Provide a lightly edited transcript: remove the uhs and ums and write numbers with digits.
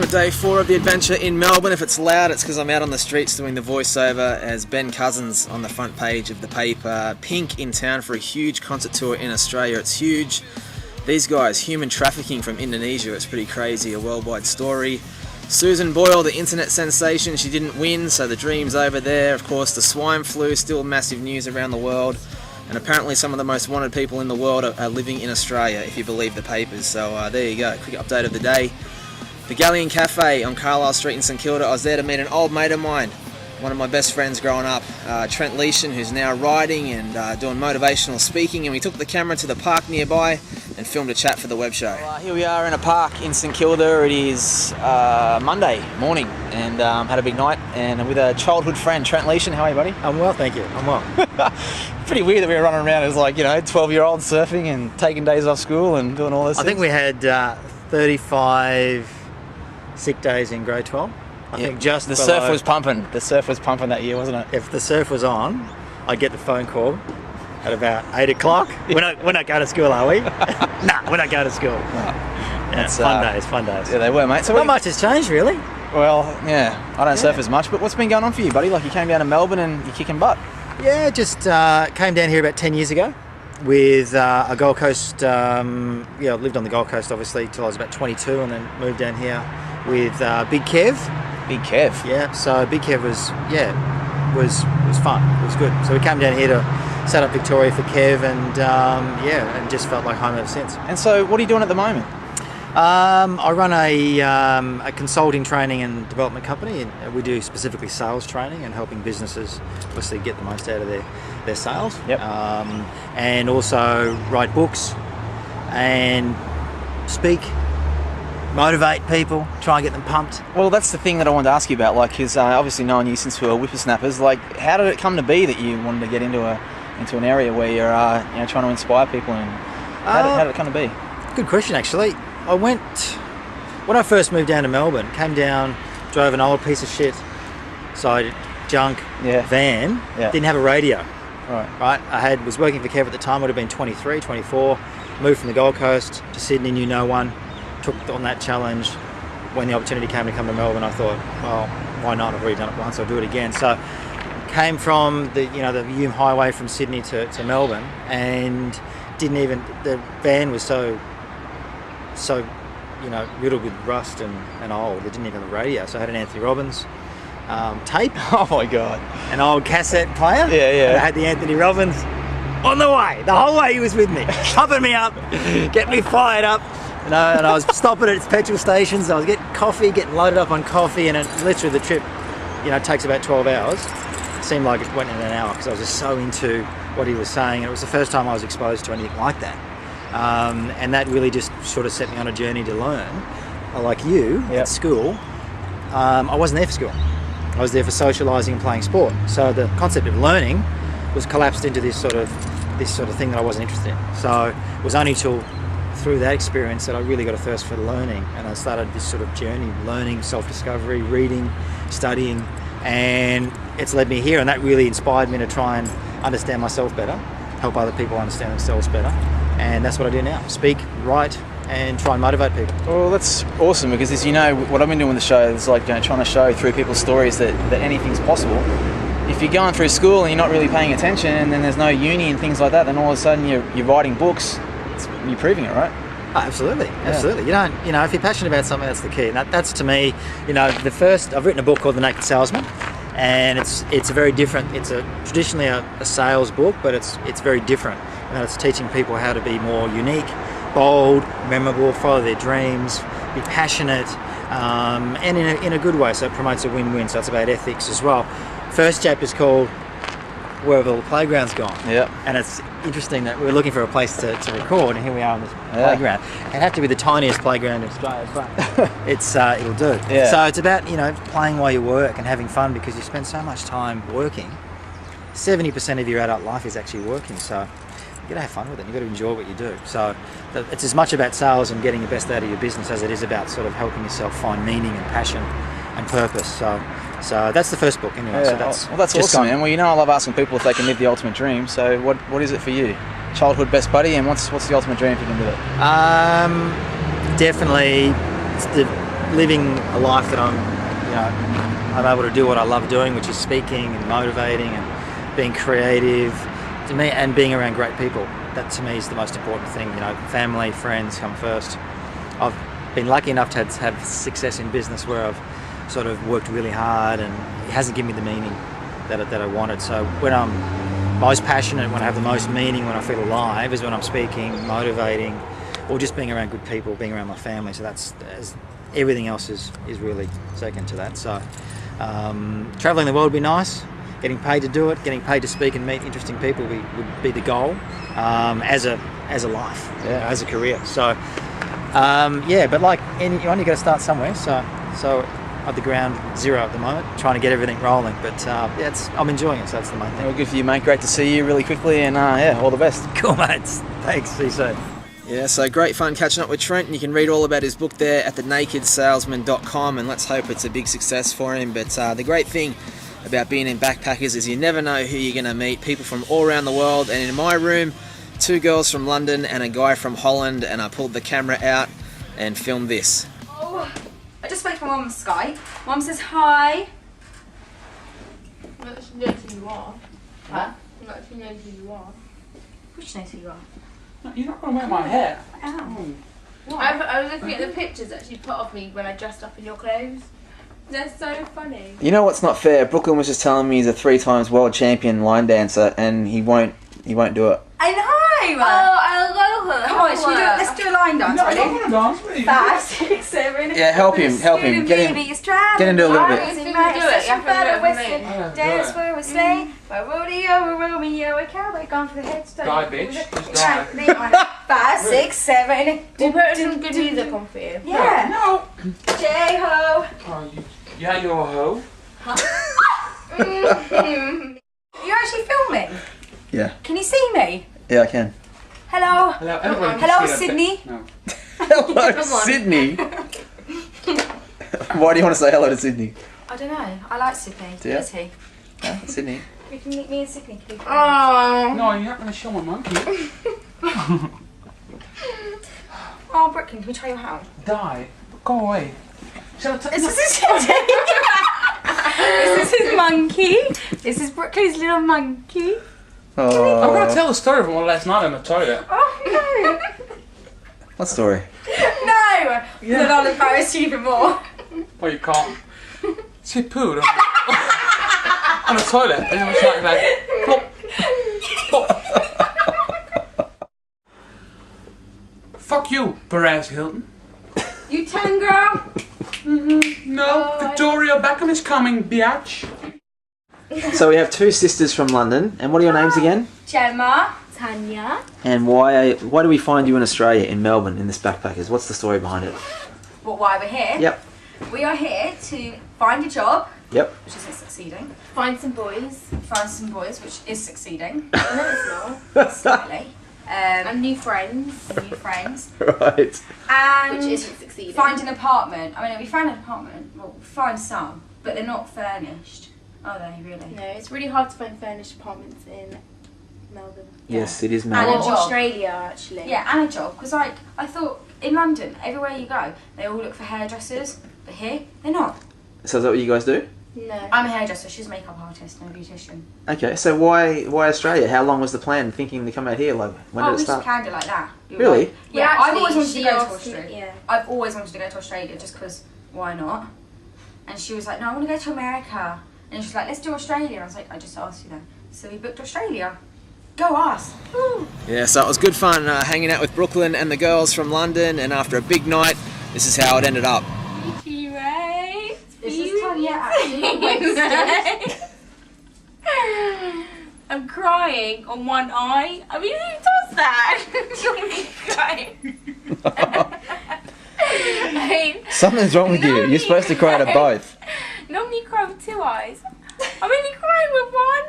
welcome to day 4 of the adventure in Melbourne. If it's loud, it's because I'm out on the streets doing the voiceover as Ben Cousins on the front page of the paper. Pink in town for a huge concert tour in Australia. It's huge. These guys, human trafficking from Indonesia, it's pretty crazy, a worldwide story. Susan Boyle, the internet sensation, she didn't win, so the dream's over there. Of course, the swine flu, still massive news around the world. And apparently some of the most wanted people in the world are living in Australia, if you believe the papers. So there you go, quick update of the day. The Galleon Cafe on Carlisle Street in St Kilda. I was there to meet an old mate of mine, one of my best friends growing up, Trent Leyshan, who's now writing and doing motivational speaking. And we took the camera to the park nearby and filmed a chat for the web show. Here we are in a park in St Kilda. It is Monday morning and had a big night, and with a childhood friend, Trent Leyshan. How are you, buddy? I'm well, thank you. I'm well. Pretty weird that we were running around as 12-year-olds surfing and taking days off school and doing all this. I think we had 35 sick days in grade 12. I think just the below. surf was pumping. The surf was pumping that year, wasn't it? If the surf was on, I'd get the phone call at about 8 o'clock. We're not going to school, are we? Nah, we're not going to school. Yeah, it's fun days. Yeah, they were, mate. So not much has changed, really. Well, yeah, I don't surf as much, but what's been going on for you, buddy? Like, you came down to Melbourne and you're kicking butt. Yeah, just came down here about 10 years ago with a Gold Coast, I lived on the Gold Coast obviously till I was about 22, and then moved down here with Big Kev. Big Kev? Yeah, so Big Kev was fun, it was good. So we came down here to set up Victoria for Kev, and and just felt like home ever since. And so what are you doing at the moment? I run a consulting training and development company, and we do specifically sales training and helping businesses obviously get the most out of their sales. Yep. And also write books and speak, motivate people, try and get them pumped. Well, that's the thing that I wanted to ask you about, because obviously knowing you since we were whippersnappers, how did it come to be that you wanted to get into an area where you're trying to inspire people, and how did it come to be? Good question, actually. When I first moved down to Melbourne, came down, drove an old piece of shit side junk van, didn't have a radio. Right. I was working for Kev at the time, would have been 23, 24, moved from the Gold Coast to Sydney, knew no one, took on that challenge. When the opportunity came to come to Melbourne, I thought, well, why not? I've already done it once, I'll do it again. So came from the Hume Highway from Sydney to Melbourne, and the van was so riddled with rust and old, it didn't even have a radio. So I had an Anthony Robbins tape. Oh my God. An old cassette player. Yeah. And I had the Anthony Robbins on the way. The whole way he was with me, pumping me up, getting me fired up. And I was stopping at petrol stations. I was getting loaded up on coffee, and literally the trip, takes about 12 hours. It seemed like it went in an hour because I was just so into what he was saying. And it was the first time I was exposed to anything like that. And that really just sort of set me on a journey to learn. Like you, at school, I wasn't there for school. I was there for socialising and playing sport. So the concept of learning was collapsed into this sort of thing that I wasn't interested in. So it was only through that experience that I really got a thirst for learning, and I started this sort of journey, learning, self-discovery, reading, studying, and it's led me here, and that really inspired me to try and understand myself better, help other people understand themselves better, and that's what I do now. Speak, write, and try and motivate people. Well, that's awesome, because as you know, what I've been doing with the show is trying to show through people's stories that anything's possible. If you're going through school and you're not really paying attention, and then there's no uni and things like that, then all of a sudden you're writing books, you're proving it, right? Oh, absolutely. If you're passionate about something, that's the key. And that's to me, I've written a book called The Naked Salesman, and it's a very different. It's traditionally a sales book, but it's very different. It's teaching people how to be more unique, bold, memorable, follow their dreams, be passionate, and in a good way. So it promotes a win-win. So it's about ethics as well. First chapter is called Where Have All the Playgrounds Gone? Yeah. And it's interesting that we're looking for a place to record, and here we are on this playground. It have to be the tiniest playground in Australia, but it'll do. Yeah. So it's about playing while you work and having fun, because you spend so much time working. 70% of your adult life is actually working, so you got to have fun with it. You got to enjoy what you do. So it's as much about sales and getting the best out of your business as it is about sort of helping yourself find meaning and passion and purpose. So that's the first book anyway. Yeah, so that's awesome, man. Well, I love asking people if they can live the ultimate dream. So what is it for you? Childhood best buddy, and what's the ultimate dream if you can do it? Definitely, it's the living a life that I'm able to do what I love doing, which is speaking and motivating and being creative to me, and being around great people. That to me is the most important thing. Family, friends come first. I've been lucky enough to have success in business where I've sort of worked really hard, and it hasn't given me the meaning that I wanted. So when I'm most passionate, when I have the most meaning, when I feel alive, is when I'm speaking, motivating, or just being around good people, being around my family. So everything else is really second to that. So traveling the world would be nice. Getting paid to do it, getting paid to speak and meet interesting people would be the goal as a life, as a career. So but you only got to start somewhere. So at the ground zero at the moment, trying to get everything rolling. But I'm enjoying it. So that's the main thing. Well, good for you, mate. Great to see you really quickly, and all the best. Cool, mates. Thanks. See you soon. Yeah, so great fun catching up with Trent, and you can read all about his book there at thenakedsalesman.com, and let's hope it's a big success for him. But the great thing about being in backpackers is you never know who you're going to meet, people from all around the world. And in my room, 2 girls from London and a guy from Holland, and I pulled the camera out and filmed this. Oh, I just spoke to my mum on Skype. Mum says hi. Well, she knows who you are. Huh? Well, she knows who you are. Which knows who you are? No, you're not going to wear my hair. Ow. I was looking at the pictures that she put of me when I dressed up in your clothes. They're so funny. You know what's not fair? Brooklyn was just telling me he's a 3 times world champion line dancer, and he won't do it. I know! Oh, I love her. Come on, let's do a line dance, No, I ready? don't want to dance with you. 5, 6, 7. Yeah, help him. Get him into a little bit. You can do it. You have to do it for me. Dance for a sleigh, a rodeo, a Romeo, a cowboy gone for the headstone. Die, bitch. Just die. 5, 6, 7. We'll put some good music on for you. Yeah. No. J-ho. Oh, you're a hoe. You're actually filming? Yeah. Can you see me? Yeah, I can. Hello. Hello, everyone. Hello, Sydney. No. Hello, Come on. Sydney. Why do you want to say hello to Sydney? I don't know. I like Sydney. Do you? Who is he? Sydney. We can meet me and Sydney. Can we? Oh. No, you're not going to show my monkey. Oh, Brooklyn, can we try your hat on? Die. Go away. Shall I tell This is Sydney. This is his monkey. This is Brooklyn's little monkey. Oh. I'm going to tell the story from last night in the toilet. Oh What story? no! No! Then I'll embarrass you even more. Well, you can't. She pooed on the toilet, and it was like plop, plop. Fuck you, Perez Hilton. You telling, girl? No, Victoria Beckham is coming, biatch. So we have 2 sisters from London, and what are your names again? Gemma. Tanya. And why do we find you in Australia, in Melbourne, in this backpackers? What's the story behind it? Well, why we're here? Yep. We are here to find a job, Yep. which isn't succeeding. Find some boys. Find some boys, which is succeeding. No, it's not. Slightly. And new friends. New friends. Right. And Which isn't succeeding. find an apartment. I mean, we found an apartment. Well, we find some, but they're not furnished. Are they really? No, it's really hard to find furnished apartments in Melbourne. Yes, it is And Or a Melbourne. job. Australia, actually. Yeah, and a job. Because, like, I thought in London, everywhere you go, they all look for hairdressers. But here, they're not. So is that what you guys do? No. I'm a hairdresser. She's a makeup artist and a beautician. Okay, so why Australia? How long was the plan thinking to come out here? Like, when did Oh, it we just start? planned it like that. We were Really? like- yeah, I've always wanted to she go to asked Australia. me- Yeah. I've always wanted to go to Australia just because why not? And she was like, no, I want to go to America. And she was like, let's do Australia. I was like, I just asked you then. So we booked Australia. Go us. Woo. Yeah, so it was good fun hanging out with Brooklyn and the girls from London, and after a big night, this is how it ended up. Right? This is Tanya actually Wednesday. I'm crying on one eye. I mean, who does that? Normally crying. I mean, Something's wrong with you. You're supposed to cry to both. normally you cry with 2 eyes. I'm only crying with one.